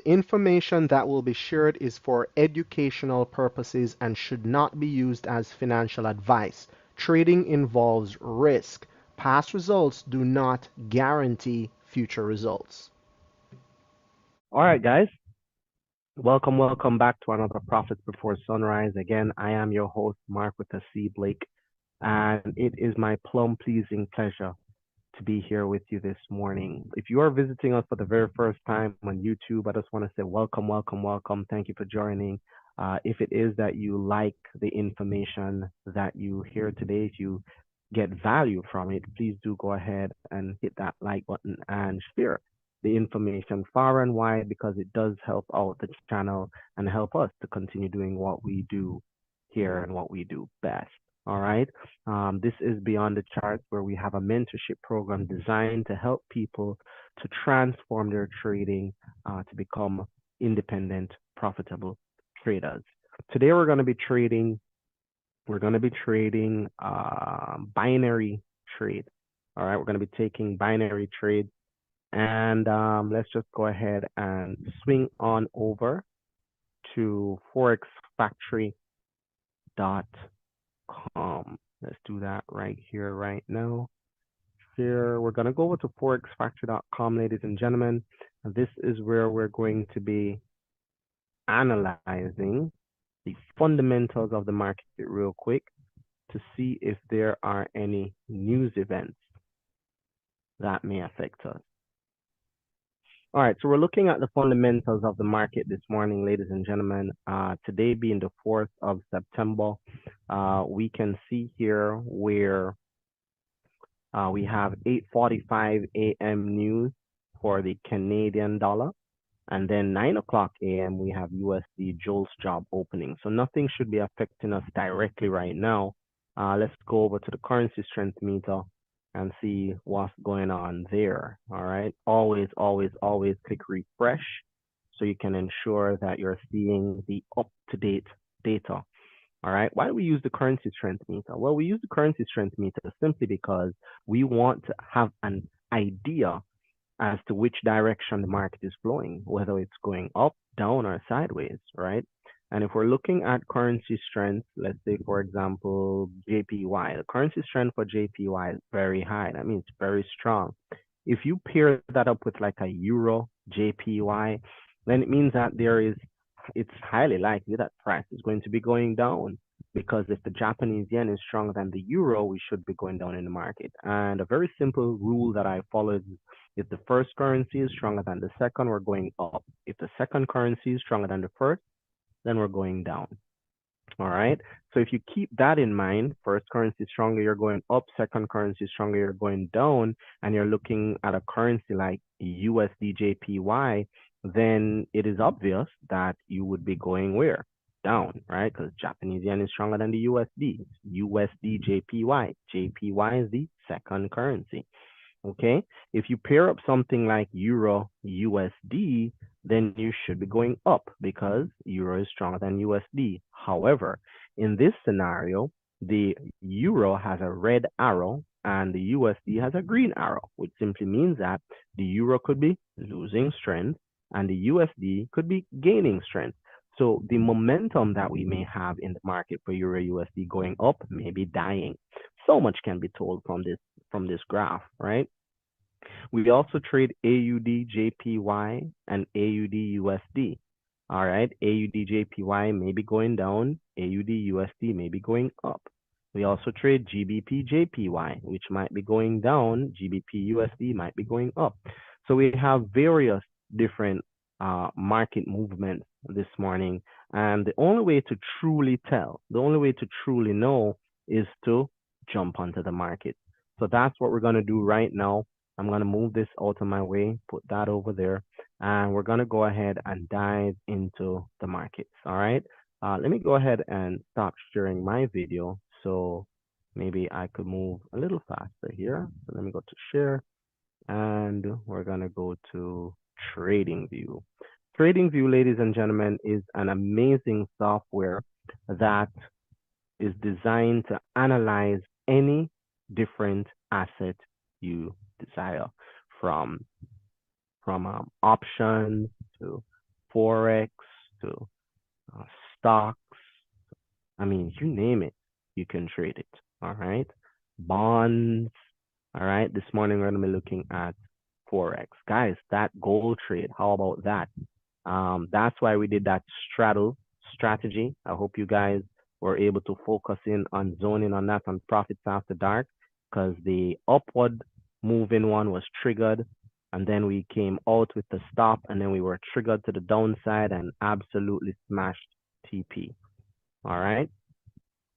information that will be shared is for educational purposes and should not be used as financial advice. Trading involves risk. Past results do not guarantee future results. All right, guys. Welcome back to another Profits Before Sunrise. Again, I am your host, Marc with a C, Blake, and it is my plum-pleasing pleasure to be here with you this morning. If you are visiting us for the very first time on YouTube, I just want to say welcome. Thank you for joining. If it is that you like the information that you hear today, if you get value from it, please do go ahead and hit that like button and share the information far and wide, because it does help out the channel and help us to continue doing what we do here and what we do best. All right. This is Beyond the Charts, where we have a mentorship program designed to help people to transform their trading to become independent, profitable traders. Today we're going to be trading. Binary trade. All right. We're going to be taking binary trades. And let's just go ahead and swing on over to forexfactory.com. Let's do that right here, right now. Here, we're going to go over to forexfactory.com, ladies and gentlemen. And this is where we're going to be analyzing the fundamentals of the market real quick to see if there are any news events that may affect us. All right, so we're looking at the fundamentals of the market this morning, ladies and gentlemen. Today being the 4th of September, we can see here where we have 8:45 a.m. news for the Canadian dollar, and then 9 o'clock a.m. we have USD JOLTS job opening. So nothing should be affecting us directly right now. Let's go over to the currency strength meter and see what's going on there. All right. Always click refresh so you can ensure that you're seeing the up-to-date data. All right. Why do we use the currency strength meter? Well, we use the currency strength meter simply because we want to have an idea as to which direction the market is flowing, whether it's going up, down, or sideways, right? And if we're looking at currency strength, let's say, for example, JPY, the currency strength for JPY is very high. That means very strong. If you pair that up with like a Euro JPY, then it means that it's highly likely that price is going to be going down, because if the Japanese yen is stronger than the Euro, we should be going down in the market. And a very simple rule that I follow is, if the first currency is stronger than the second, we're going up. If the second currency is stronger than the first, then we're going down. All right. So if you keep that in mind, first currency stronger, you're going up, second currency stronger, you're going down, and you're looking at a currency like USD JPY, then it is obvious that you would be going where? Down, right? Because Japanese yen is stronger than the USD. USD JPY. JPY is the second currency. Okay. If you pair up something like Euro USD, then you should be going up because Euro is stronger than USD. However, in this scenario, the Euro has a red arrow and the USD has a green arrow, which simply means that the Euro could be losing strength and the USD could be gaining strength. So the momentum that we may have in the market for Euro USD going up may be dying. So much can be told from this graph, right? We also trade AUD JPY and AUD USD. All right, AUD JPY may be going down, AUD USD may be going up. We also trade GBP JPY, which might be going down, GBP USD might be going up. So we have various different market movements this morning, and the only way to truly tell, the only way to truly know is to jump onto the market. So that's what we're going to do right now. I'm going to move this out of my way, put that over there, and we're going to go ahead and dive into the markets. All right. Let me go ahead and stop sharing my video, so maybe I could move a little faster here. So let me go to share, and we're going to go to TradingView. TradingView, ladies and gentlemen, is an amazing software that is designed to analyze any different asset you desire, from options to Forex to stocks. I mean, you name it, you can trade it. All right. Bonds. All right. This morning we're going to be looking at Forex. Guys, that gold trade, how about that? That's why we did that straddle strategy. I hope you guys were able to focus in on zoning on that on profits after dark, because the upward moving one was triggered, and then we came out with the stop, and then we were triggered to the downside and absolutely smashed TP. All right.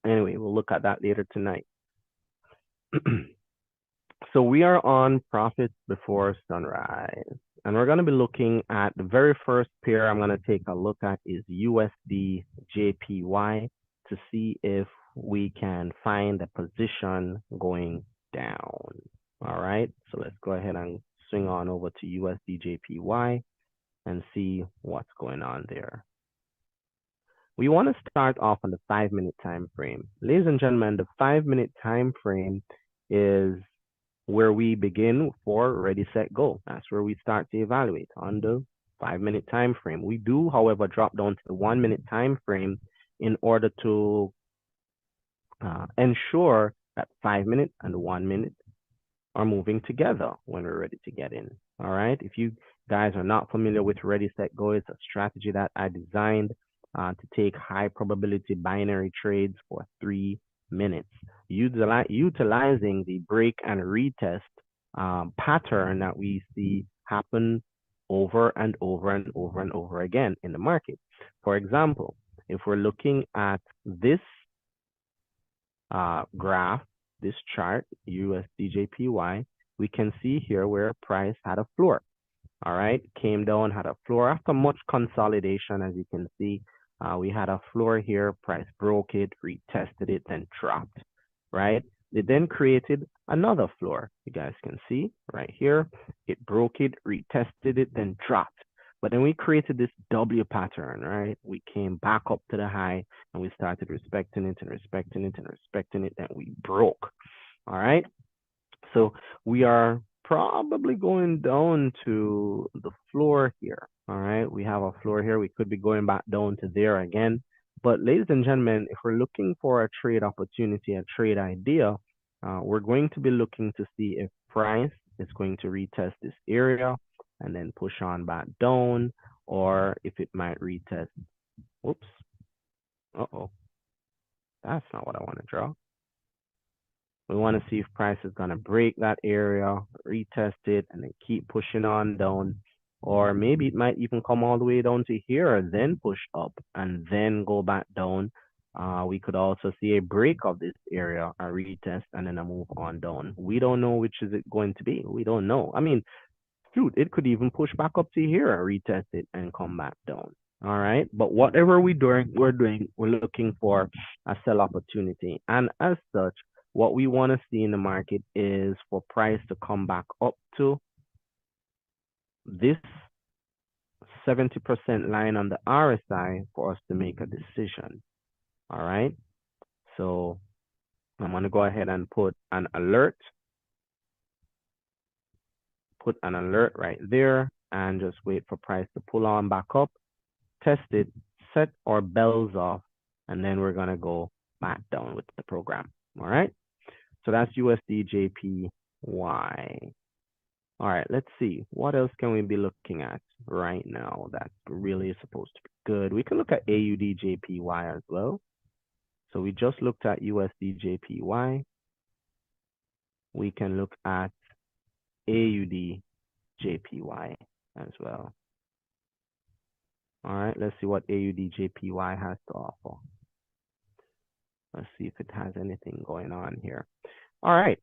Anyway, we'll look at that later tonight. So we are on profits before sunrise, and we're going to be looking at the very first pair I'm going to take a look at is USD JPY to see if we can find a position going down. All right, so let's go ahead and swing on over to USD JPY and see what's going on there. We want to start off on the 5-minute time frame. Ladies and gentlemen, the 5-minute time frame is where we begin for ready, set, go. That's where we start to evaluate on the 5-minute time frame. We do, however, drop down to the 1-minute time frame in order to ensure that 5-minute and the 1-minute are moving together when we're ready to get in. All right. If you guys are not familiar with ready, set, go, it's a strategy that I designed to take high probability binary trades for 3 minutes, utilizing the break and retest pattern that we see happen over and over and over and over again in the market. For example, if we're looking at this graph, this chart, USD JPY, we can see here where price had a floor. All right, came down, had a floor after much consolidation. As you can see, we had a floor here, price broke it, retested it, then dropped, right? It then created another floor. You guys can see right here, it broke it, retested it, then dropped. But then we created this W pattern, right? We came back up to the high and we started respecting it and respecting it and respecting it, and we broke. All right. So we are probably going down to the floor here. All right. We have a floor here. We could be going back down to there again. But ladies and gentlemen, if we're looking for a trade opportunity, a trade idea, we're going to be looking to see if price is going to retest this area and then push on back down, or if it might retest. Whoops. Uh-oh. That's not what I want to draw. We want to see if price is going to break that area, retest it, and then keep pushing on down. Or maybe it might even come all the way down to here, then push up, and then go back down. We could also see a break of this area, a retest, and then a move on down. We don't know which is it going to be. We don't know. I mean, shoot, it could even push back up to here, retest it, and come back down. All right. But whatever we're looking for a sell opportunity. And as such, what we want to see in the market is for price to come back up to this 70% line on the RSI for us to make a decision. All right. So I'm going to go ahead and put an alert. Put an alert right there and just wait for price to pull on back up, test it, set our bells off, and then we're going to go back down with the program. All right. So that's USD JPY. All right, let's see. What else can we be looking at right now that really is supposed to be good? We can look at AUD JPY as well. So we just looked at USD JPY. We can look at AUD JPY as well. All right, let's see what AUD JPY has to offer. Let's see if it has anything going on here. All right.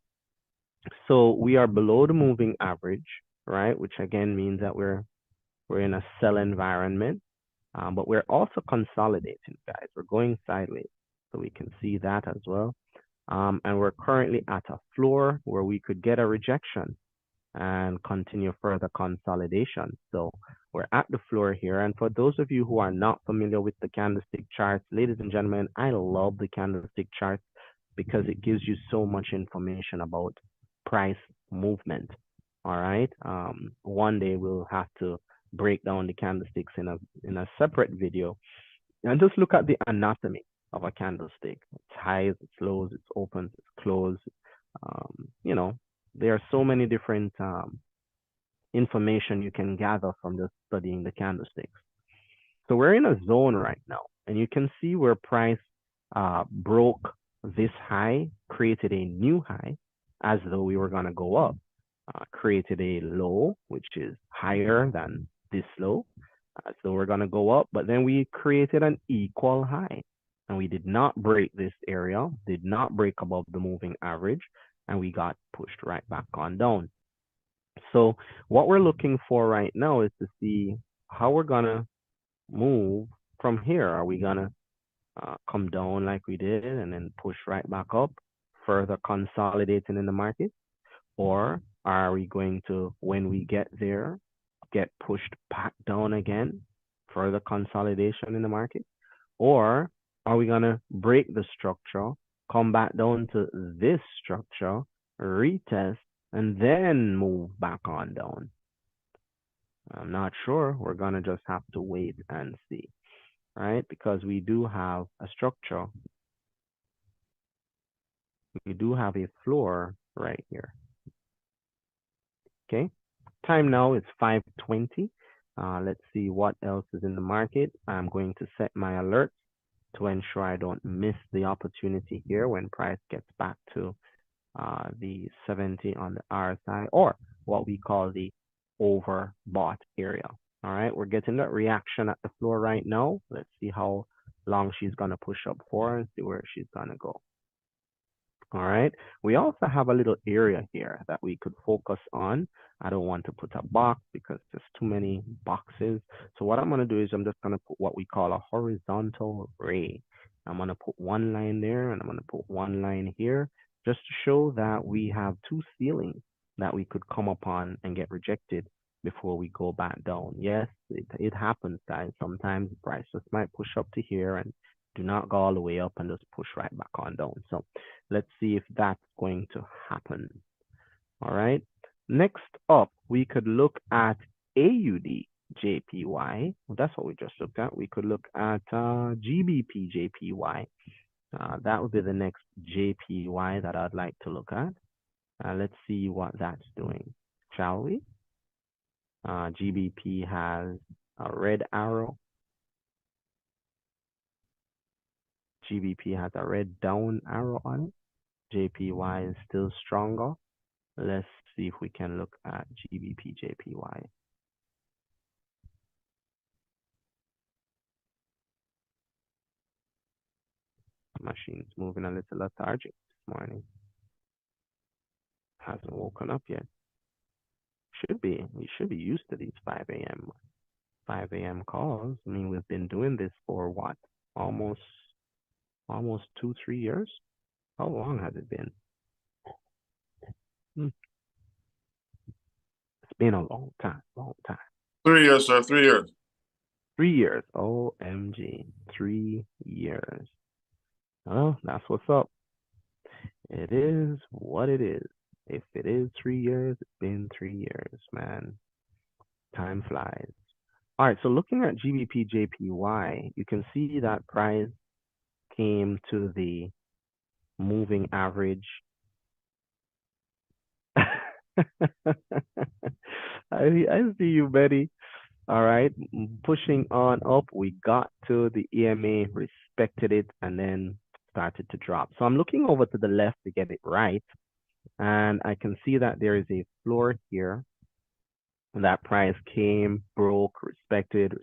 So we are below the moving average, right? Which again means that we're in a sell environment, but we're also consolidating, guys. We're going sideways, so we can see that as well. And we're currently at a floor where we could get a rejection and continue further consolidation. So we're at the floor here. And for those of you who are not familiar with the candlestick charts, ladies and gentlemen, I love the candlestick charts because it gives you so much information about price movement. All right. One day we'll have to break down the candlesticks in a separate video and just look at the anatomy of a candlestick. Its highs, its lows, its opens, its close. You know, there are so many different information you can gather from just studying the candlesticks. So we're in a zone right now, and you can see where price broke this high, created a new high, as though we were going to go up, created a low, which is higher than this low, so we're going to go up, but then we created an equal high, and we did not break this area, did not break above the moving average, and we got pushed right back on down. So what we're looking for right now is to see how we're going to move from here. Are we going to come down like we did and then push right back up, further consolidating in the market? Or are we going to, when we get there, get pushed back down again, further consolidation in the market? Or are we going to break the structure, come back down to this structure, retest, and then move back on down? I'm not sure. We're going to just have to wait and see, right? Because we do have a structure. We do have a floor right here. Okay. Time now is 5:20. Let's see what else is in the market. I'm going to set my alerts to ensure I don't miss the opportunity here when price gets back to the 70 on the RSI, or what we call the overbought area. All right, we're getting that reaction at the floor right now. Let's see how long she's going to push up for and see where she's going to go. All right, we also have a little area here that we could focus on. I don't want to put a box because there's too many boxes. So what I'm going to do is I'm just going to put what we call a horizontal ray. I'm going to put one line there and I'm going to put one line here just to show that we have two ceilings that we could come upon and get rejected before we go back down. Yes, it happens, guys. Sometimes the price just might push up to here and do not go all the way up and just push right back on down. So let's see if that's going to happen. All right. Next up, we could look at AUD JPY. Well, that's what we just looked at. We could look at GBP JPY. That would be the next JPY that I'd like to look at. Let's see what that's doing, shall we? GBP has a red arrow. GBP has a red down arrow on it. JPY is still stronger. Let's see if we can look at GBP JPY. Machine's moving a little lethargic this morning. Hasn't woken up yet. Should be. We should be used to these 5 a.m. calls. I mean, we've been doing this for what? Almost 2-3 years? How long has it been? It's been a long time. 3 years, sir. 3 years. 3 years. OMG. 3 years. Well, that's what's up. It is what it is. If it is 3 years, it's been 3 years, man. Time flies. All right, so looking at GBP JPY, you can see that price came to the moving average. I see you, Betty. All right, pushing on up, we got to the EMA, respected it, and then started to drop. So I'm looking over to the left to get it right, and I can see that there is a floor here. That price came, broke, respected,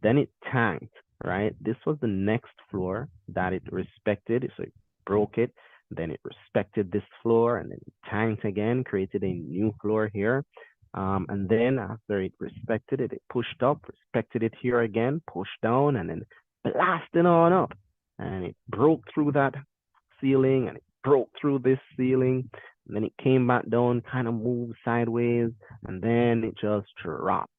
then it tanked, right? This was the next floor that it respected, so it broke it, then it respected this floor, and then it tanked again, created a new floor here. And then after it respected it, it pushed up, respected it here again, pushed down, and then blasted on up. And it broke through that ceiling, and it broke through this ceiling, and then it came back down, kind of moved sideways, and then it just dropped.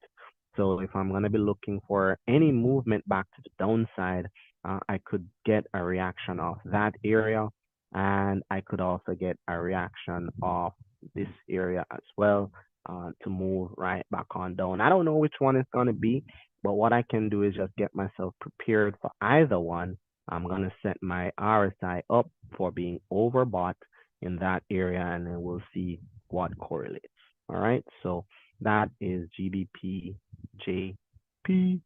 So if I'm going to be looking for any movement back to the downside, I could get a reaction of that area, and I could also get a reaction of this area as well. to move right back on down. I don't know which one it's going to be, but what I can do is just get myself prepared for either one. I'm going to set my RSI up for being overbought in that area, and then we'll see what correlates. All right, so that is GBP JPY.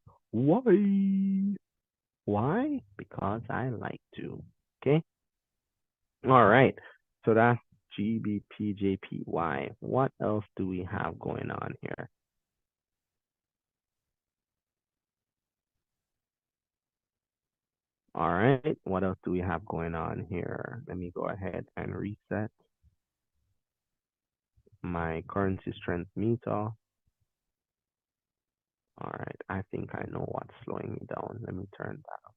Why? Because I like to. Okay. All right. So that's GBP JPY. What else do we have going on here? All right. What else do we have going on here? Let me go ahead and reset my currency strength meter. All right. I think I know what's slowing me down. Let me turn that up.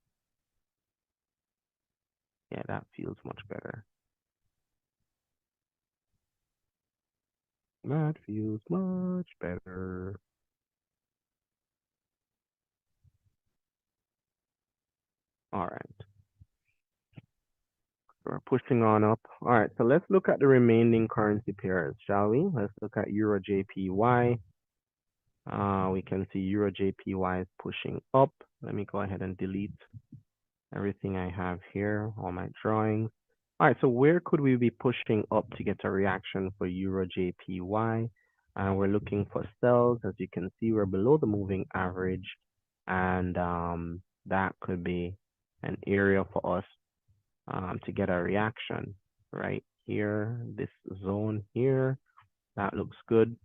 Yeah, that feels much better. That feels much better. All right. We're pushing on up. All right, so let's look at the remaining currency pairs, shall we? Let's look at Euro JPY. We can see Euro JPY is pushing up. Let me go ahead and delete everything I have here, all my drawings. All right, so where could we be pushing up to get a reaction for Euro JPY? We're looking for sells. As you can see, we're below the moving average, and that could be an area for us to get a reaction right here, this zone here. That looks good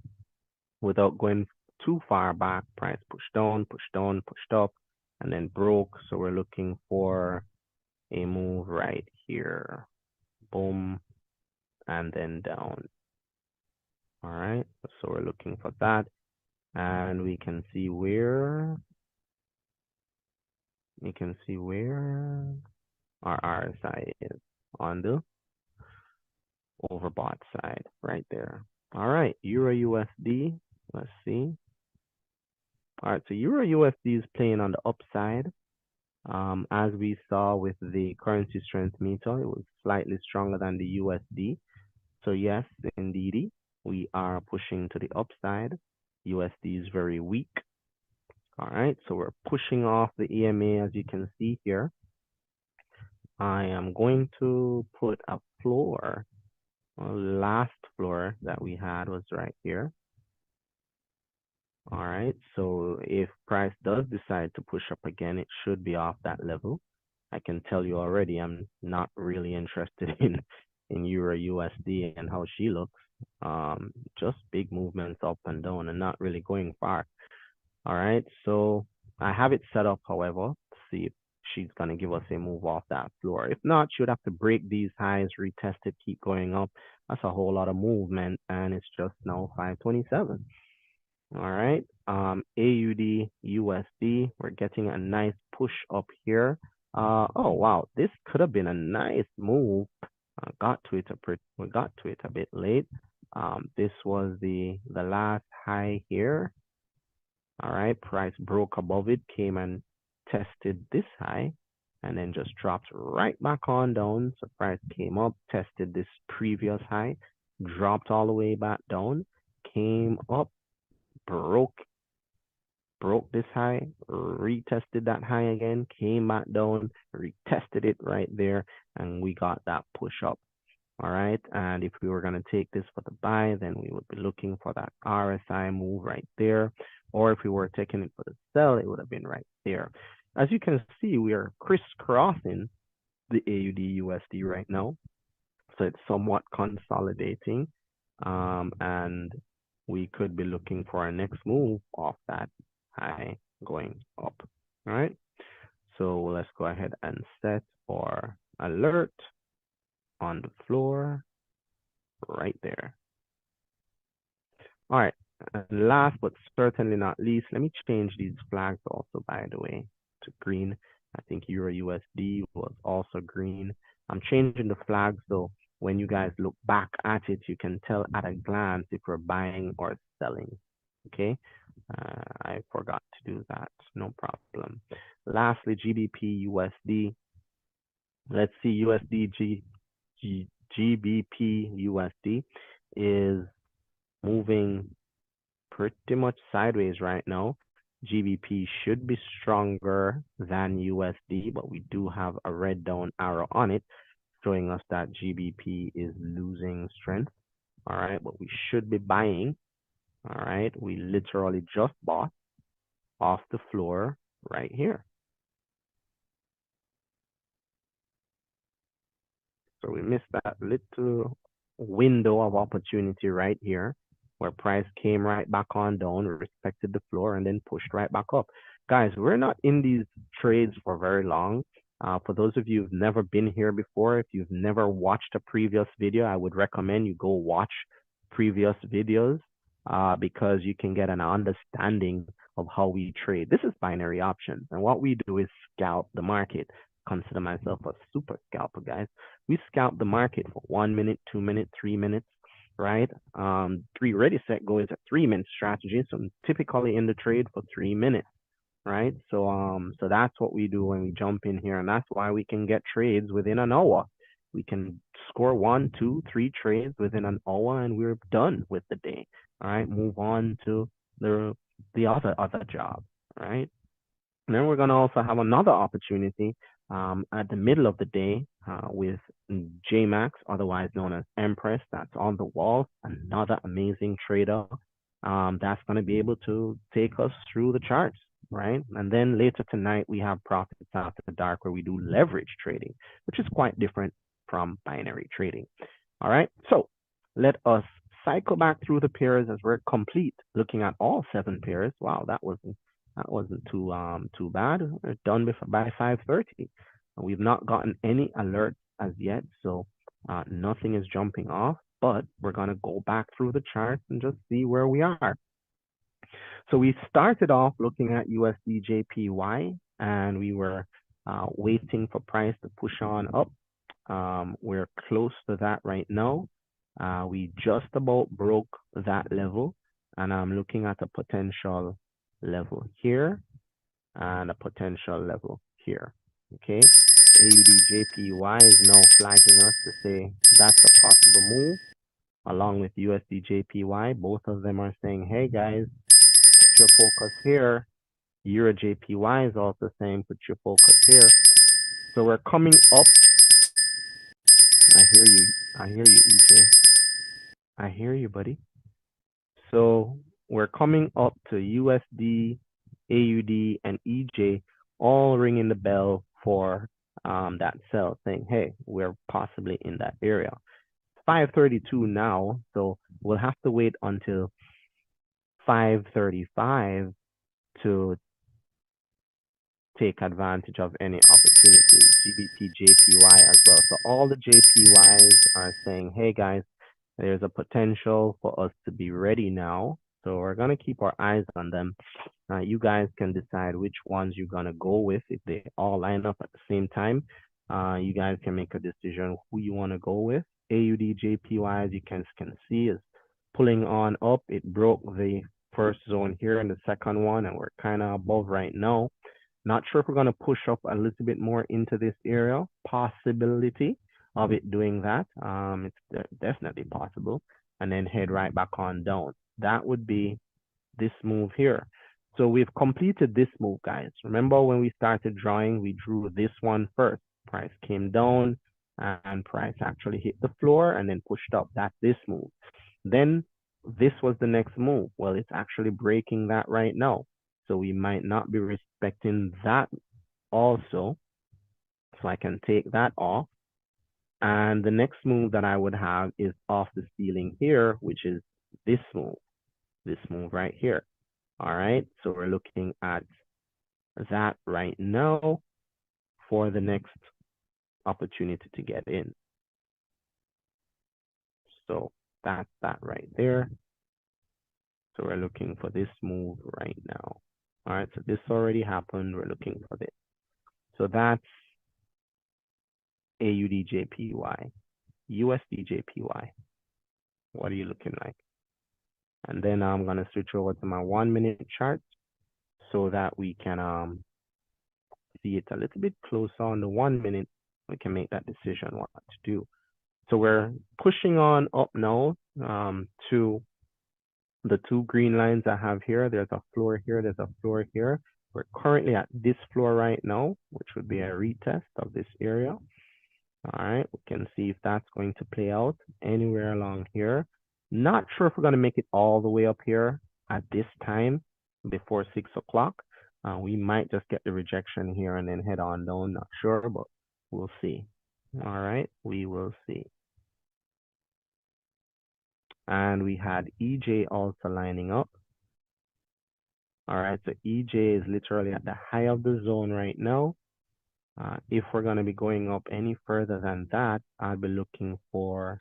without going too far back. Price pushed down, pushed up, and then broke. So we're looking for a move right here. Boom, and then down. All right, so we're looking for that. And we can see where our RSI is on the overbought side right there. All right, Euro USD. Let's see. All right, so Euro USD is playing on the upside. As we saw with the currency strength meter, it was slightly stronger than the USD. So yes, indeed, we are pushing to the upside. USD is very weak. All right, so we're pushing off the EMA, as you can see here. I am going to put a floor. Well, last floor that we had was right here. All right, so if price does decide to push up again, it should be off that level. I can tell you already, I'm not really interested in Euro USD and how she looks. Just big movements up and down and not really going far. All right, so I have it set up, however, to see if she's going to give us a move off that floor. If not, she would have to break these highs, retest it, keep going up. That's a whole lot of movement, and it's just now 527. All right, AUD USD, we're getting a nice push up here. Oh wow, this could have been a nice move. We got to it a bit late. This was the last high here. All right, price broke above it, came and tested this high, and then just dropped right back on down. So price came up, tested this previous high, dropped all the way back down, came up, broke this high, retested that high again, came back down, retested it right there, and we got that push up. All right, and if we were going to take this for the buy, then we would be looking for that RSI move right there. Or if we were taking it for the sell, it would have been right there. As you can see, we are crisscrossing the AUD USD right now. So it's somewhat consolidating. And we could be looking for our next move off that high going up. All right. So let's go ahead and set our alert on the floor right there. All right. And last but certainly not least, let me change these flags also, by the way, to green. I think Euro USD was also green. I'm changing the flags so when you guys look back at it, you can tell at a glance if we're buying or selling. Okay. I forgot to do that. No problem. Lastly, GBP USD. Let's see, GBP USD is moving pretty much sideways right now. GBP should be stronger than USD, but we do have a red down arrow on it, showing us that GBP is losing strength. All right, but we should be buying. All right, we literally just bought off the floor right here. So we missed that little window of opportunity right here where price came right back on down, respected the floor, and then pushed right back up. Guys, we're not in these trades for very long. For those of you who've never been here before, if you've never watched a previous video, I would recommend you go watch previous videos because you can get an understanding of how we trade. This is binary options, and what we do is scalp the market. Consider myself a super scalper, guys. We scalp the market for 1 minute, 2 minutes, 3 minutes, right? Three ready set go is a 3-minute strategy. So I'm typically in the trade for 3 minutes, right? So that's what we do when we jump in here, and that's why we can get trades within an hour. We can score 1, 2, 3 trades within an hour, and we're done with the day. All right, move on to the other job, right? And then we're going to also have another opportunity at the middle of the day with JMax, otherwise known as Empress. That's on the wall. Another amazing trader that's going to be able to take us through the charts, right? And then later tonight, we have Profits After Dark, where we do leverage trading, which is quite different from binary trading. All right, so let us cycle back through the pairs as we're complete, looking at all 7 pairs. Wow, that wasn't too bad. We're done by 5:30. We've not gotten any alerts as yet, so nothing is jumping off. But we're gonna go back through the charts and just see where we are. So we started off looking at USD JPY, and we were waiting for price to push on up. We're close to that right now. We just about broke that level, and I'm looking at a potential level here and a potential level here. Okay, AUD JPY is now flagging us to say that's a possible move, along with USD JPY. Both of them are saying, hey guys, put your focus here. Euro JPY is also saying put your focus here. So we're coming up. I hear you, EJ. I hear you, buddy. So we're coming up to USD, AUD, and EJ all ringing the bell for that sell, saying, hey, we're possibly in that area. 5:32 now, so we'll have to wait until 5:35 to take advantage of any opportunities. GBP, JPY as well. So all the JPYs are saying, hey guys, there's a potential for us to be ready now. So we're going to keep our eyes on them. You guys can decide which ones you're going to go with. If they all line up at the same time, you guys can make a decision who you want to go with. AUD, JPY, as you can see, is pulling on up. It broke the first zone here and the second one, and we're kind of above right now. Not sure if we're going to push up a little bit more into this area. Possibility of it doing that. It's definitely possible. And then head right back on down. That would be this move here. So we've completed this move, guys. Remember when we started drawing, we drew this one first. Price came down and price actually hit the floor and then pushed up. That's this move. Then this was the next move. Well, it's actually breaking that right now. So we might not be respecting that also. So I can take that off. And the next move that I would have is off the ceiling here, which is this move right here. All right, so we're looking at that right now for the next opportunity to get in. So that's that right there. So we're looking for this move right now. All right, so this already happened. We're looking for this. So that's AUD JPY, USD JPY. What are you looking like? And then I'm going to switch over to my 1-minute chart so that we can see it a little bit closer on the 1 minute. We can make that decision what to do. So we're pushing on up now to the two green lines I have here, there's a floor here, there's a floor here. We're currently at this floor right now, which would be a retest of this area. All right, we can see if that's going to play out anywhere along here. Not sure if we're going to make it all the way up here at this time before 6 o'clock. We might just get the rejection here and then head on down. Not sure, but we'll see. All right, we will see. And we had EJ also lining up. All right, so EJ is literally at the high of the zone right now. If we're going to be going up any further than that, I'll be looking for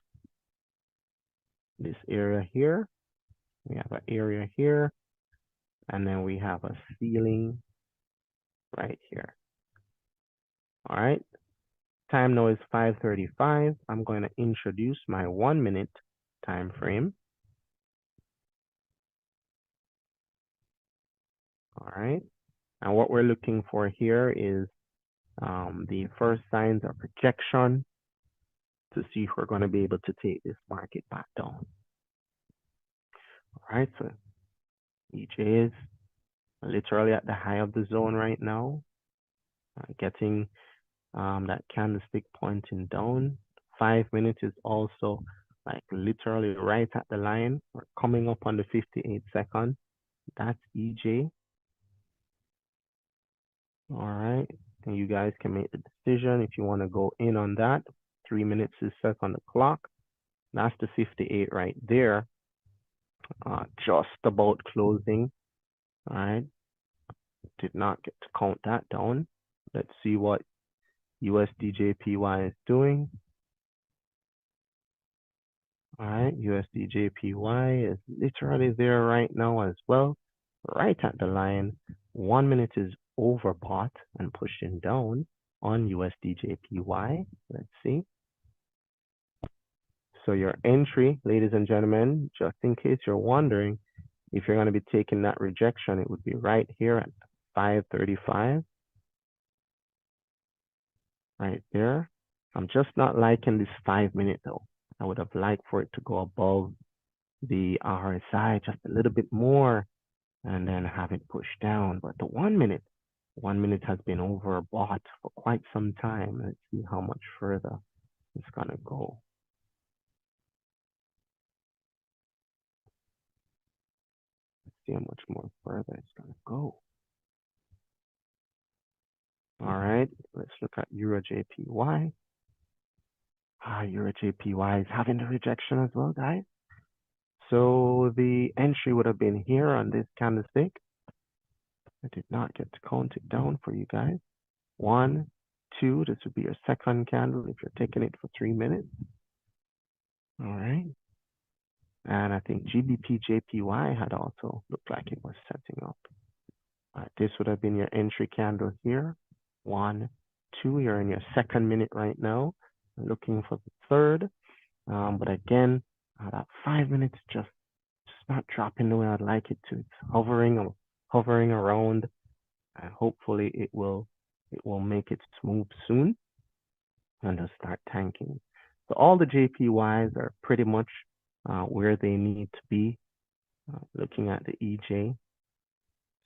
this area here. We have an area here, and then we have a ceiling right here. All right, time now is 5:35. I'm going to introduce my 1 minute time frame. All right, and what we're looking for here is the first signs of rejection to see if we're going to be able to take this market back down. All right, so EJ is literally at the high of the zone right now, getting that candlestick pointing down. 5 minutes is also like literally right at the line. We're coming up on the 58 second. That's EJ. All right, and you guys can make the decision if you want to go in on that. 3 minutes is set on the clock. That's the 58 right there. Just about closing. All right, did not get to count that down. Let's see what USD JPY is doing. All right, USD JPY is literally there right now as well, right at the line. 1 minute is overbought and pushing down on USD JPY. Let's see. So your entry, ladies and gentlemen, just in case you're wondering if you're going to be taking that rejection, it would be right here at 5:35. Right there. I'm just not liking this 5 minute though. I would have liked for it to go above the RSI just a little bit more and then have it push down. But the 1 minute has been overbought for quite some time. Let's see how much further it's gonna go. Let's see how much more further it's gonna go. All right, let's look at Euro JPY. Euro JPY is having the rejection as well, guys. So the entry would have been here on this candlestick. I did not get to count it down for you guys. 1, 2, this would be your second candle if you're taking it for 3 minutes. All right. And I think GBP JPY had also looked like it was setting up. All right, this would have been your entry candle here. 1, 2, you're in your second minute right now. Looking for the third. But again, that 5 minutes just not dropping the way I'd like it to. It's hovering around, and hopefully it will make its move soon and just start tanking. So all the JPYs are pretty much where they need to be. Looking at the EJ,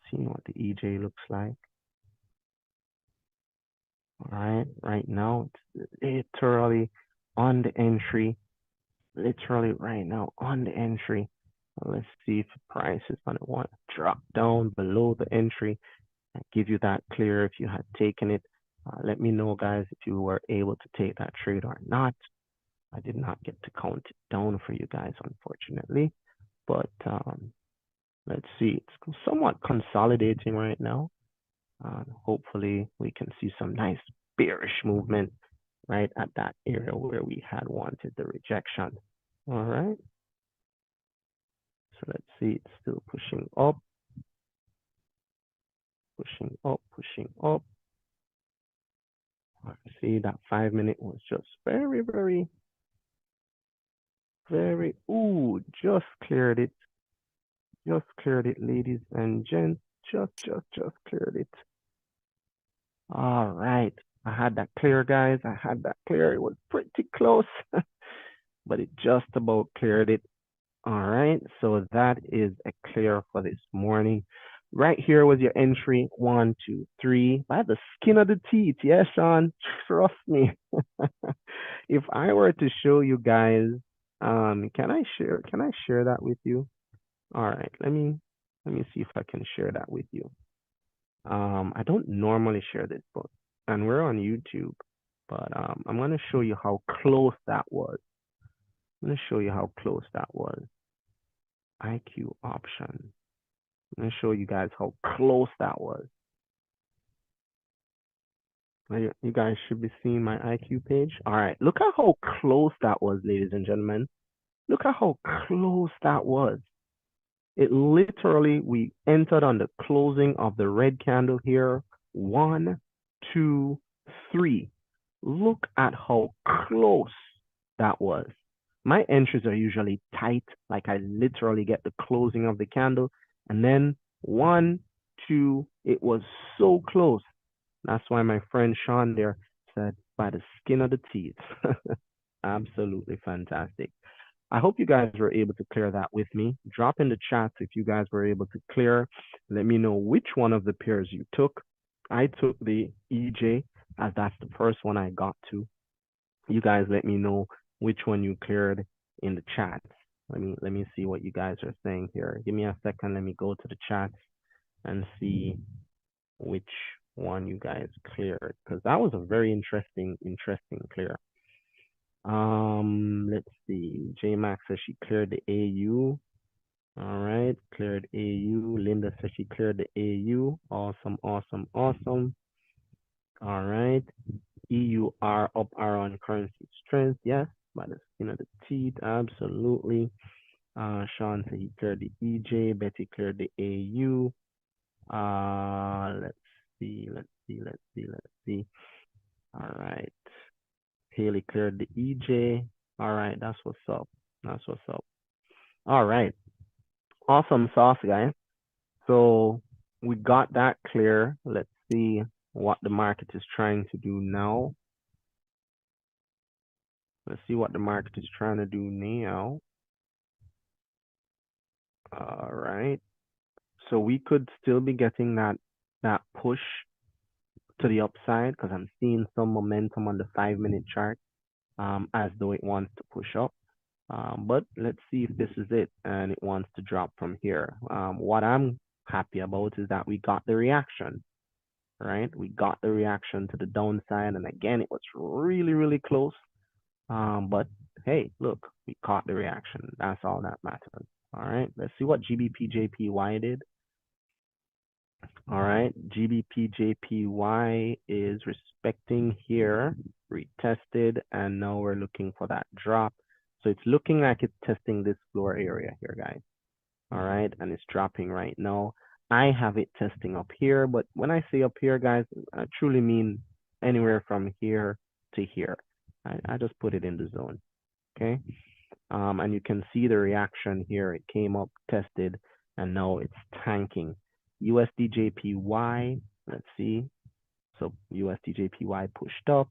seeing what the EJ looks like. All right, right now it's literally on the entry. Literally right now on the entry. Let's see if the price is going to want to drop down below the entry and give you that clear if you had taken it. Let me know, guys, if you were able to take that trade or not. I did not get to count it down for you guys, unfortunately. But let's see. It's somewhat consolidating right now. Hopefully, we can see some nice bearish movement right at that area where we had wanted the rejection. All right. So let's see, it's still pushing up, pushing up, pushing up. I see that 5 minute was just very, ooh, just cleared it. Just cleared it, ladies and gents. Just cleared it. All right. I had that clear, guys. I had that clear. It was pretty close, but it just about cleared it. All right, so that is a clear for this morning. Right here was your entry, 1, 2, 3, by the skin of the teeth. Yes, Sean, trust me. If I were to show you guys, can I share that with you? All right, let me see if I can share that with you. I don't normally share this, but and we're on YouTube, but I'm gonna show you how close that was. I'm gonna show you how close that was. IQ option. I'm gonna show you guys how close that was. You guys should be seeing my IQ page. All right, look at how close that was, ladies and gentlemen. Look at how close that was. It literally, we entered on the closing of the red candle here. 1, 2, 3. Look at how close that was. My entries are usually tight, like I literally get the closing of the candle, and then 1, 2, it was so close. That's why my friend Sean there said, by the skin of the teeth. Absolutely fantastic. I hope you guys were able to clear that with me. Drop in the chat if you guys were able to clear. Let me know which one of the pairs you took. I took the EJ as that's the first one I got to. You guys let me know which one you cleared in the chat. Let me see what you guys are saying here. Give me a second. Let me go to the chat and see which one you guys cleared, because that was a very interesting clear. Let's see. J Max says she cleared the AU. All right, cleared AU. Linda says she cleared the AU. Awesome, awesome, awesome. All right. EUR up arrow on currency strength. Yes, by the skin of the teeth. Absolutely. Sean said he cleared the EJ. Betty cleared the AU. Let's see. All right. Haley cleared the EJ. All right, that's what's up. That's what's up. All right. Awesome sauce, guys. So we got that clear. Let's see what the market is trying to do now. Let's see what the market is trying to do now. All right. So we could still be getting that push to the upside, because I'm seeing some momentum on the 5-minute chart, as though it wants to push up. But let's see if this is it and it wants to drop from here. What I'm happy about is that we got the reaction, right? We got the reaction to the downside, and again, it was really, really close. But hey, look, we caught the reaction. That's all that matters. All right, let's see what GBP JPY did. All right, GBP JPY is respecting here, retested, and now we're looking for that drop. So it's looking like it's testing this floor area here, guys. All right, and it's dropping right now. I have it testing up here, but when I say up here, guys, I truly mean anywhere from here to here. I just put it in the zone, okay? And you can see the reaction here. It came up, tested, and now it's tanking. USD JPY, let's see. So USD JPY pushed up.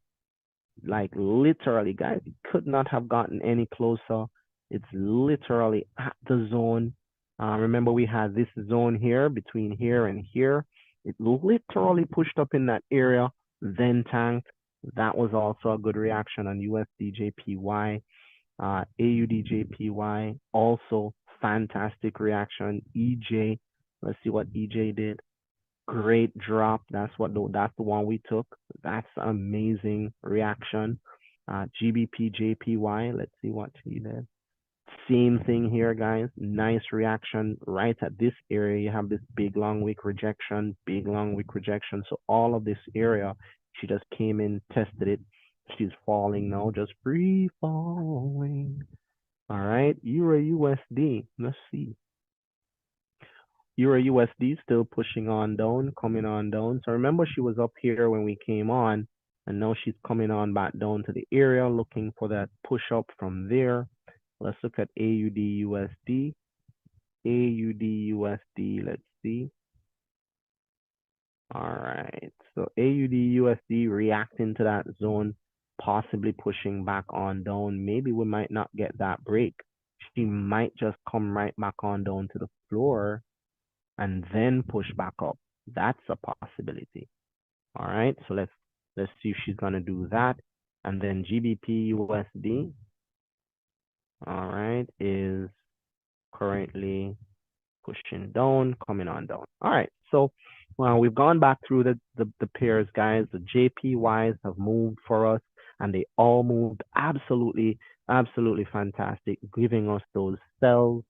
Like literally, guys, it could not have gotten any closer. It's literally at the zone. Remember, we had this zone here between here and here. It literally pushed up in that area, then tanked. That was also a good reaction on USD JPY. AUD JPY, also fantastic reaction. EJ, let's see what EJ did. Great drop. That's the one we took. That's amazing reaction. GBP JPY, let's see what he did. Same thing here, guys. Nice reaction right at this area. You have this big long wick rejection, big long wick rejection. So all of this area, she just came in, tested it. She's falling now, just free falling. All right, Euro USD. Let's see. Euro USD still pushing on down, coming on down. So remember, she was up here when we came on, and now she's coming on back down to the area, looking for that push up from there. Let's look at AUD USD. AUD USD, let's see. All right, so AUD USD reacting to that zone, possibly pushing back on down. Maybe we might not get that break. she might just come right back on down to the floor and then push back up. That's a possibility. All right, so let's see if she's gonna do that. And then GBP USD, all right, is currently pushing down, coming on down. All right, so we've gone back through the pairs, guys. The JPYs have moved for us, and they all moved absolutely fantastic, giving us those sells.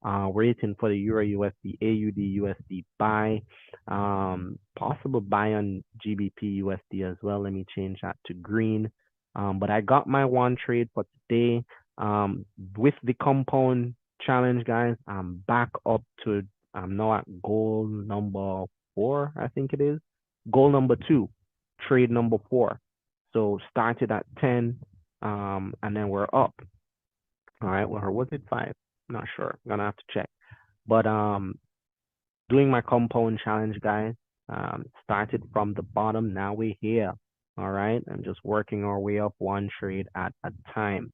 Waiting for the Euro USD, AUD USD buy, possible buy on GBP USD as well. Let me change that to green. But I got my one trade for today. With the compound challenge, guys, I'm back up to, I'm now at goal number 4, I think it is. Goal number 2, trade number 4. So started at 10, and then we're up. All right, well, or was it 5? Not sure. I'm gonna have to check. But doing my compound challenge, guys. Started from the bottom. Now we're here. All right, and just working our way up one trade at a time.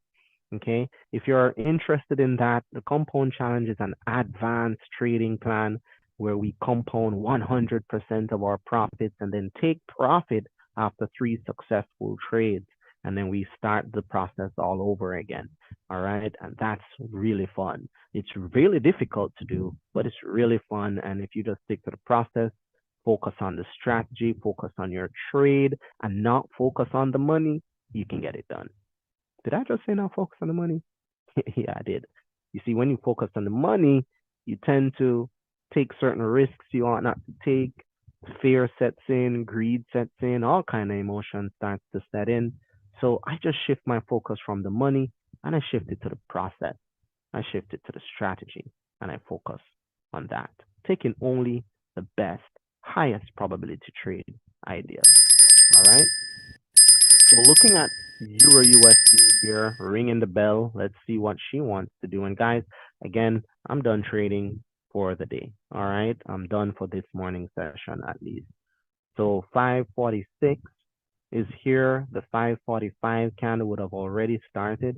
Okay, if you're interested in that, the compound challenge is an advanced trading plan where we compound 100% of our profits and then take profit after 3 successful trades. And then we start the process all over again. All right, and that's really fun. It's really difficult to do, but it's really fun. And if you just stick to the process, focus on the strategy, focus on your trade, and not focus on the money, you can get it done. Did I just say not focus on the money? Yeah, I did. You see, when you focus on the money, you tend to take certain risks you ought not to take. Fear sets in, greed sets in, all kind of emotions starts to set in. So I just shift my focus from the money and I shift it to the process. I shift it to the strategy and I focus on that, taking only the best, highest probability trade ideas. All right. So looking at Euro USD here, ringing the bell. Let's see what she wants to do. And guys, again, I'm done trading for the day. All right. I'm done for this morning session at least. So 546 is here. The 545 candle would have already started.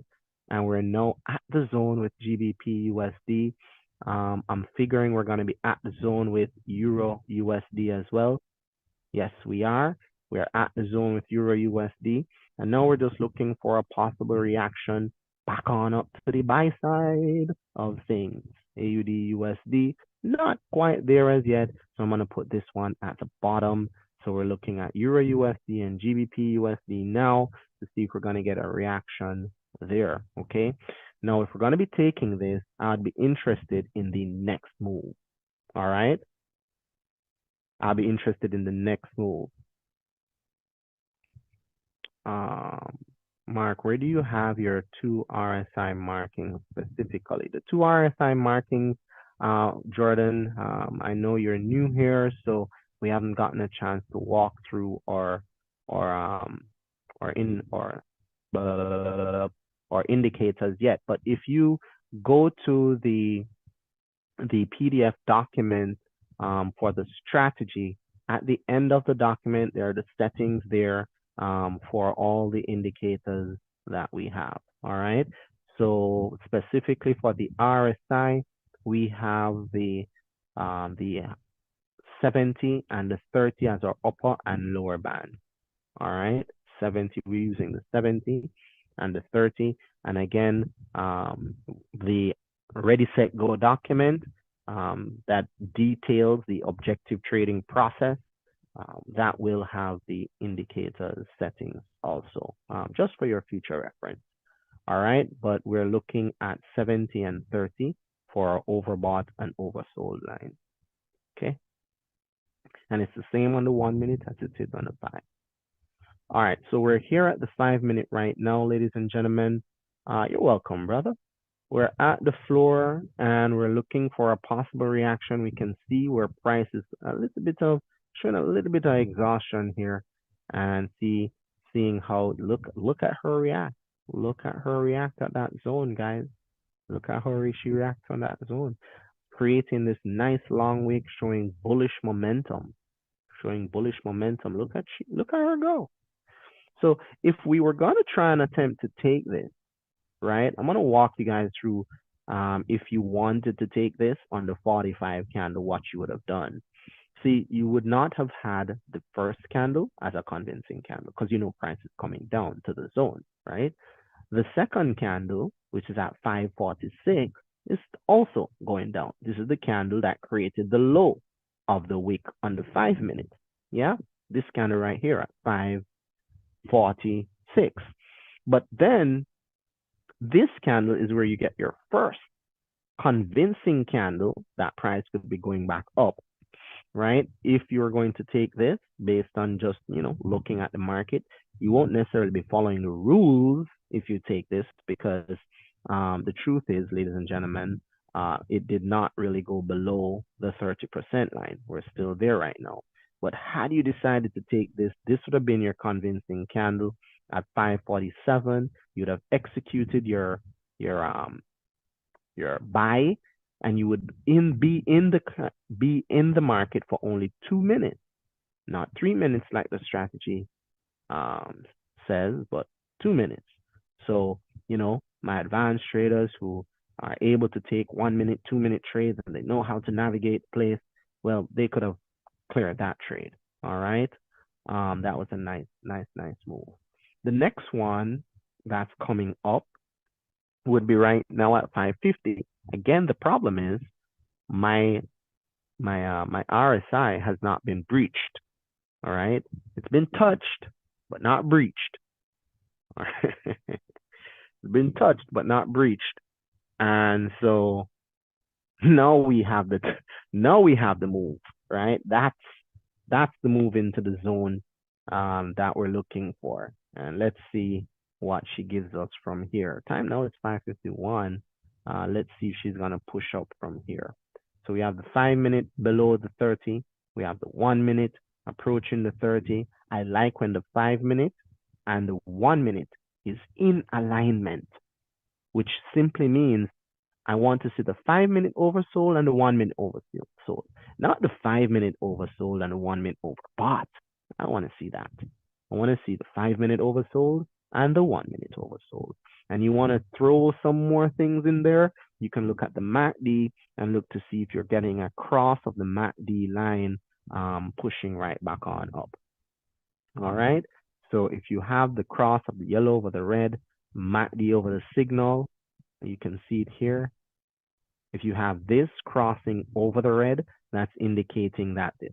And we're now at the zone with GBP USD. I'm figuring we're going to be at the zone with Euro USD as well. Yes, we are. We're at the zone with Euro USD. And now we're just looking for a possible reaction back on up to the buy side of things. AUD USD, not quite there as yet. So I'm going to put this one at the bottom. So we're looking at Euro USD and GBP USD now to see if we're going to get a reaction there. Okay. Now, if we're going to be taking this, I'd be interested in the next move. All right. I'll be interested in the next move. Mark, where do you have your 2 RSI markings specifically? The 2 RSI markings, Jordan, I know you're new here, so we haven't gotten a chance to walk through or indicators yet. But if you go to the PDF document for the strategy, at the end of the document, there are the settings there for all the indicators that we have. All right. So specifically for the RSI, we have the 70 and the 30 as our upper and lower band. All right. 70, we're using the 70 and the 30. And again, the Ready, Set, Go document that details the objective trading process. That will have the indicator settings also, just for your future reference. All right, but we're looking at 70 and 30 for our overbought and oversold line. Okay, and it's the same on the 1 minute as it is on the 5. All right, so we're here at the 5 minute right now, ladies and gentlemen. You're welcome, brother. We're at the floor and we're looking for a possible reaction. We can see where price is a little bit of showing a little bit of exhaustion here, and seeing how look at her react. Look at her react at that zone, guys. Look at how she reacts on that zone, creating this nice long wick, showing bullish momentum. Look at her go. So if we were gonna try and attempt to take this, right, I'm gonna walk you guys through If you wanted to take this on the 45 candle, what you would have done. See, you would not have had the first candle as a convincing candle because you know price is coming down to the zone, right? The second candle, which is at 546, is also going down. This is the candle that created the low of the wick on the 5 minute. Yeah, this candle right here at 546. But then this candle is where you get your first convincing candle that price could be going back up, right? If you're going to take this based on just, looking at the market, you won't necessarily be following the rules if you take this because the truth is, ladies and gentlemen, it did not really go below the 30% line. We're still there right now. But had you decided to take this, this would have been your convincing candle at 547. You'd have executed your buy, and you would be in the market for only 2 minutes, not 3 minutes like the strategy says, but 2 minutes. So my advanced traders who are able to take 1 minute, 2 minute trades, and they know how to navigate the place, well, they could have cleared that trade. All right. That was a nice move. The next one that's coming up would be right now at 550. Again, the problem is my RSI has not been breached. All right, it's been touched but not breached. All right. It's been touched but not breached, and so now we have the move. Right, that's the move into the zone that we're looking for. And let's see what she gives us from here. Time now is 5:51. Let's see if she's gonna push up from here. So we have the 5 minute below the 30. We have the 1 minute approaching the 30. I like when the 5 minute and the 1 minute is in alignment, which simply means I want to see the 5 minute oversold and the 1 minute oversold, not the 5 minute oversold and the 1 minute overbought. I want to see that. I want to see the 5 minute oversold and the 1 minute oversold. And you want to throw some more things in there, you can look at the MACD and look to see if you're getting a cross of the MACD line pushing right back on up. All right. So if you have the cross of the yellow over the red, MACD over the signal, you can see it here. If you have this crossing over the red, that's indicating that the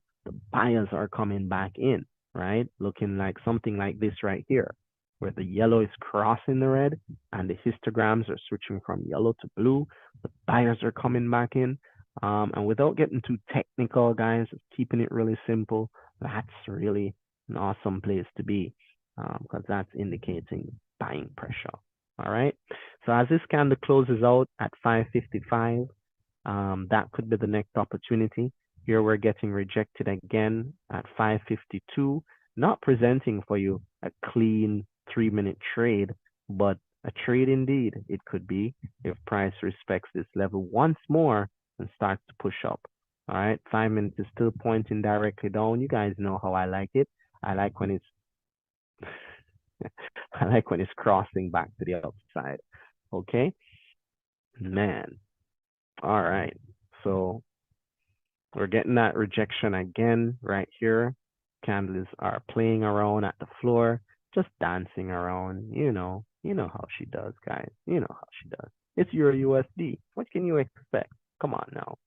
buyers are coming back in, right? Looking like something like this right here, where the yellow is crossing the red and the histograms are switching from yellow to blue. The buyers are coming back in. And without getting too technical, guys, keeping it really simple, that's really an awesome place to be because that's indicating buying pressure. All right. So as this candle closes out at 5:55, that could be the next opportunity. Here we're getting rejected again at 5:52, not presenting for you a clean 3-minute trade, but a trade indeed. It could be if price respects this level once more and starts to push up. All right. 5 minutes is still pointing directly down. You guys know how I like it. I like when it's I like when it's crossing back to the upside. Okay, man. All right. So we're getting that rejection again right here. Candles are playing around at the floor, just dancing around. You know how she does, guys. You know how she does. It's your USD. What can you expect? Come on now.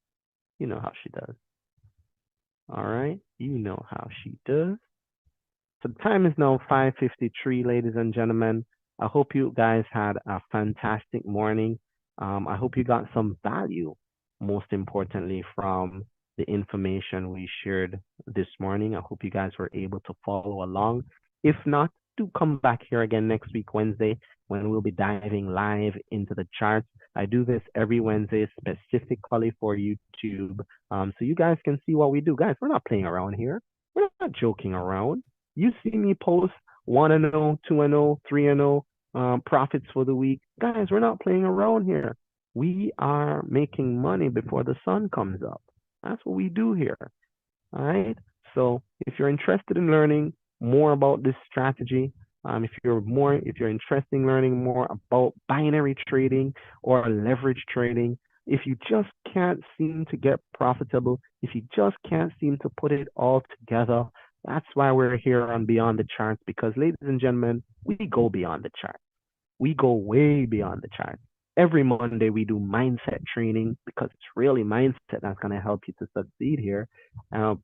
You know how she does. All right. You know how she does. So the time is now 5:53, ladies and gentlemen. I hope you guys had a fantastic morning. I hope you got some value, most importantly, from the information we shared this morning. I hope you guys were able to follow along. If not, do come back here again next week, Wednesday, when we'll be diving live into the charts. I do this every Wednesday specifically for YouTube, so you guys can see what we do. Guys, we're not playing around here. We're not joking around. You see me post 1-0, 2-0, 3-0 profits for the week. Guys, we're not playing around here. We are making money before the sun comes up. That's what we do here. All right. So if you're interested in learning more about this strategy, If you're interested in learning more about binary trading or leverage trading, if you just can't seem to get profitable, if you just can't seem to put it all together, that's why we're here on Beyond the Charts, because ladies and gentlemen, we go beyond the chart. We go way beyond the chart. Every Monday we do mindset training because it's really mindset that's going to help you to succeed here.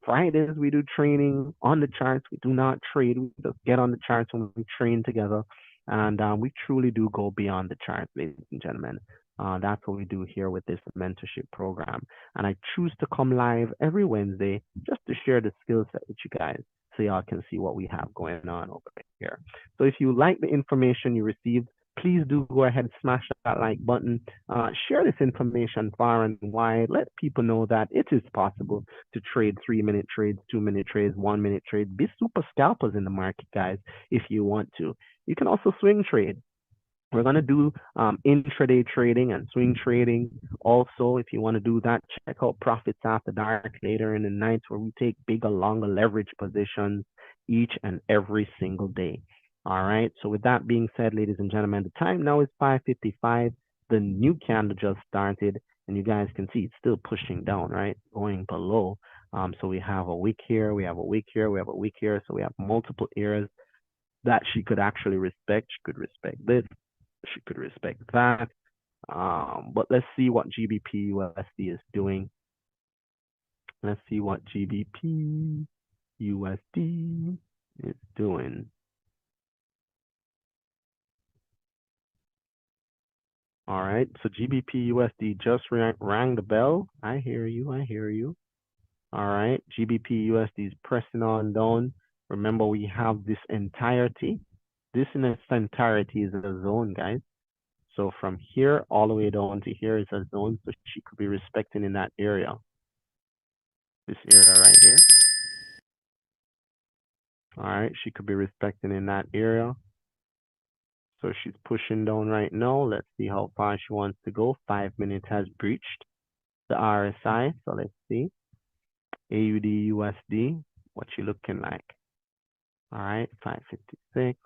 Fridays we do training on the charts. We do not trade. We just get on the charts and we train together. And we truly do go beyond the charts, ladies and gentlemen. That's what we do here with this mentorship program. And I choose to come live every Wednesday just to share the skill set with you guys so y'all can see what we have going on over here. So if you like the information you received, please do go ahead and smash that like button. Share this information far and wide. Let people know that it is possible to trade 3-minute trades, 2-minute trades, 1-minute trades. Be super scalpers in the market, guys, if you want to. You can also swing trade. We're going to do intraday trading and swing trading. Also, if you want to do that, check out Profits After Dark later in the night, where we take bigger, longer leverage positions each and every single day. All right. So with that being said, ladies and gentlemen, the time now is 5:55. The new candle just started, and you guys can see it's still pushing down, right? Going below. So we have a wick here, we have a wick here, we have a wick here. So we have multiple areas that she could actually respect. She could respect this. She could respect that. But let's see what GBP USD is doing. Let's see what GBP USD is doing. All right, so GBP USD just rang the bell. I hear you. I hear you. All right, GBP USD is pressing on down. Remember, we have this entirety. This in its entirety is a zone, guys. So from here all the way down to here is a zone, so she could be respecting in that area. This area right here. All right, she could be respecting in that area. So she's pushing down right now. Let's see how far she wants to go. 5 minutes has breached the RSI. So let's see. AUD USD, what you looking like? All right, 556.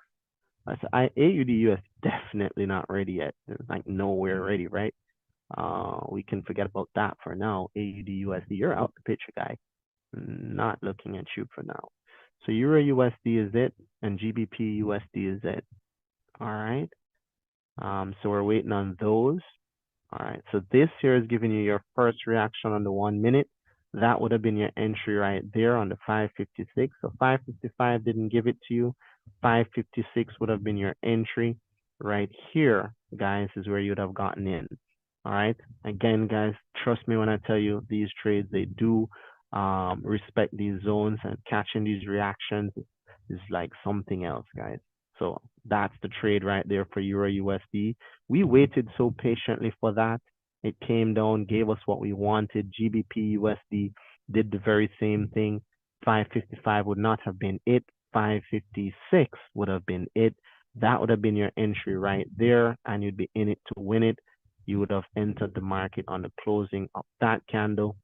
AUD US definitely not ready yet. It's like nowhere ready, right? We can forget about that for now. AUD USD, you're out the picture, guy. Not looking at you for now. So Euro USD is it, and GBP USD is it. All right. So we're waiting on those. All right. So this here is giving you your first reaction on the 1 minute. That would have been your entry right there on the 556. So 555 didn't give it to you. 556 would have been your entry right here, guys, is where you'd have gotten in. All right. Again, guys, trust me when I tell you these trades, they do respect these zones, and catching these reactions is like something else, guys. So that's the trade right there for Euro USD. We waited so patiently for that. It came down, gave us what we wanted. GBP USD did the very same thing. 555 would not have been it. 556 would have been it. That would have been your entry right there, and you'd be in it to win it. You would have entered the market on the closing of that candle.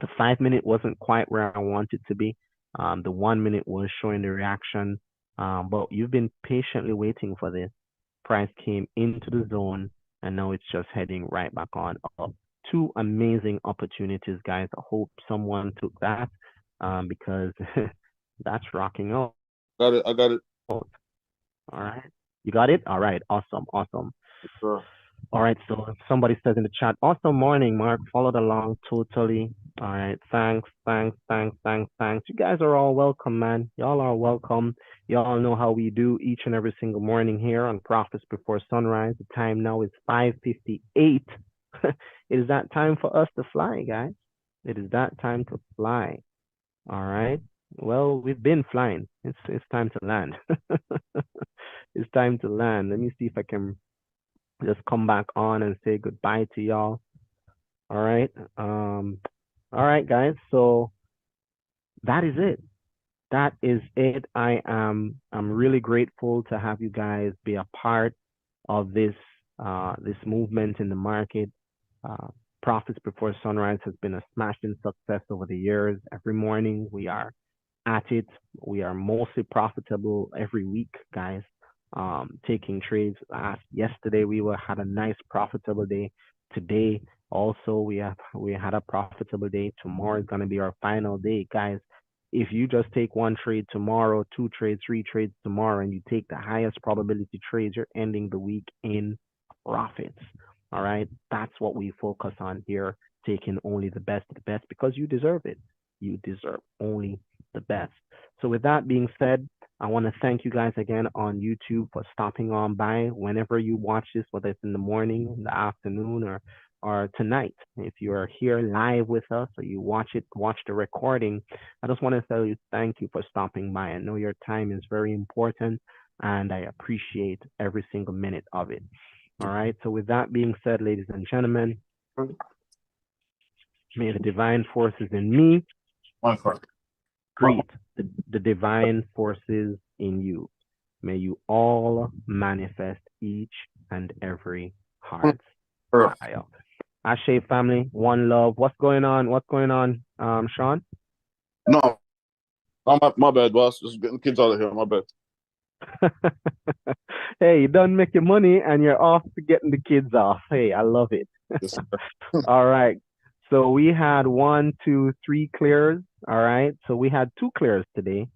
The 5 minute wasn't quite where I wanted to be. The 1 minute was showing the reaction, but you've been patiently waiting for this. Price came into the zone, and now it's just heading right back on up. Two amazing opportunities, guys. I hope someone took that, because that's rocking out. Got it. I got it. All right. You got it? All right. Awesome. Awesome. Sure. All right. So somebody says in the chat, awesome morning, Mark. Followed along totally. All right. Thanks. You guys are all welcome, man. Y'all are welcome. Y'all know how we do each and every single morning here on Profits Before Sunrise. The time now is 5:58. It is that time for us to fly, guys. It is that time to fly. All right. Well, we've been flying. It's time to land. It's time to land. Let me see if I can just come back on and say goodbye to y'all. All right. All right, guys. So that is it. That is it. I'm really grateful to have you guys be a part of this this movement in the market. Profits Before Sunrise has been a smashing success over the years. Every morning we are at it. We are mostly profitable every week, guys. Taking trades. Yesterday had a nice profitable day. Today also we had a profitable day. Tomorrow is gonna be our final day, guys. If you just take one trade tomorrow, two trades, three trades tomorrow, and you take the highest probability trades, you're ending the week in profits. All right, that's what we focus on here. Taking only the best of the best because you deserve it. You deserve only the best. So with that being said, I want to thank you guys again on YouTube for stopping on by whenever you watch this, whether it's in the morning, in the afternoon, or tonight. If you are here live with us or you watch the recording, I just want to tell you thank you for stopping by. I know your time is very important and I appreciate every single minute of it. All right. So with that being said, ladies and gentlemen, may the divine forces in me greet the divine forces in you. May you all manifest each and every heart's desire. Ashe family, one love. What's going on? Sean? No, my bad, boss. Just getting the kids out of here. My bad. Hey, you done making money and you're off to getting the kids off. Hey, I love it. Yes, All right. So we had 1, 2, 3 clears. All right. So we had 2 clears today.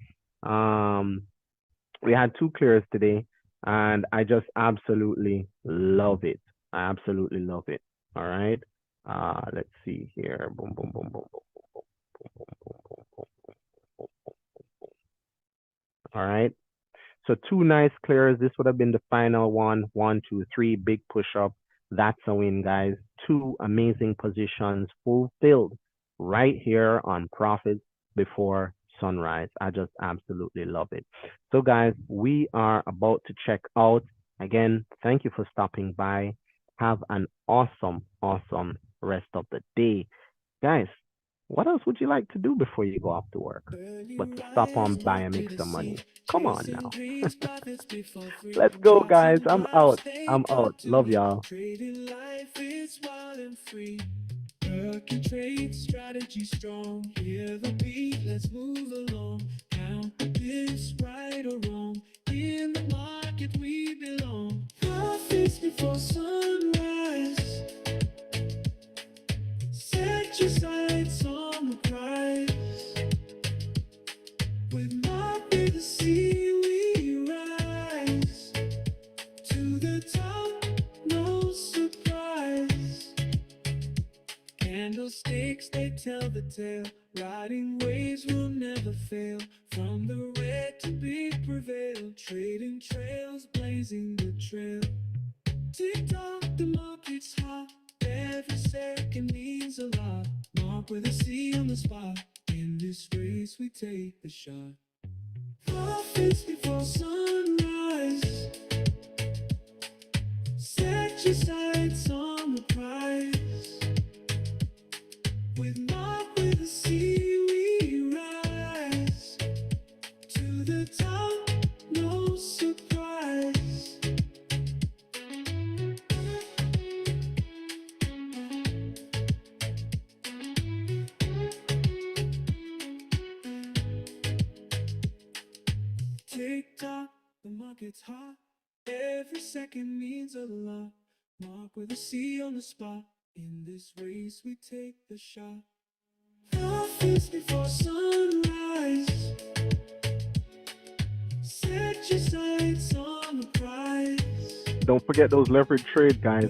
We had 2 clears today, and I just absolutely love it. I absolutely love it. All right. Let's see here. Boom, boom, boom, boom, boom, boom, boom, boom, boom, boom, boom, boom, boom. All right. So 2 nice clears. This would have been the final one. 1, 2, 3, big push up. That's a win, guys. 2 amazing positions fulfilled right here on profits before sunrise. I just absolutely love it. So, guys, we are about to check out. Again, thank you for stopping by. Have an awesome, awesome rest of the day. Guys, what else would you like to do before you go off to work? But to stop on by and make some money. Come on now. Let's go, guys. I'm out. Love y'all. Trading life is wild and free. Working trade strategy strong. Hear the beat, let's move along. Count this right or wrong. In the market we belong. Profits before sunrise. Set your sights on the prize. With Marc with the sea we rise. To the top, no surprise. Candlesticks, they tell the tale. Riding waves will never fail. From the red to big prevail. Trading trails, blazing the trail. Tick tock, the market's hot. Every second means a lot. Marc with a C on the spot. In this race we take the shot. Profits before sunrise. Set your sights on the prize. With Marc with a C we rise. To the top, no surprise. Tick tock, the market's hot. Every second means a lot. Marc with a C on the spot. In this race we take the shot. Profits before sunrise. Set your sights on the prize. Don't forget those leverage trades, guys.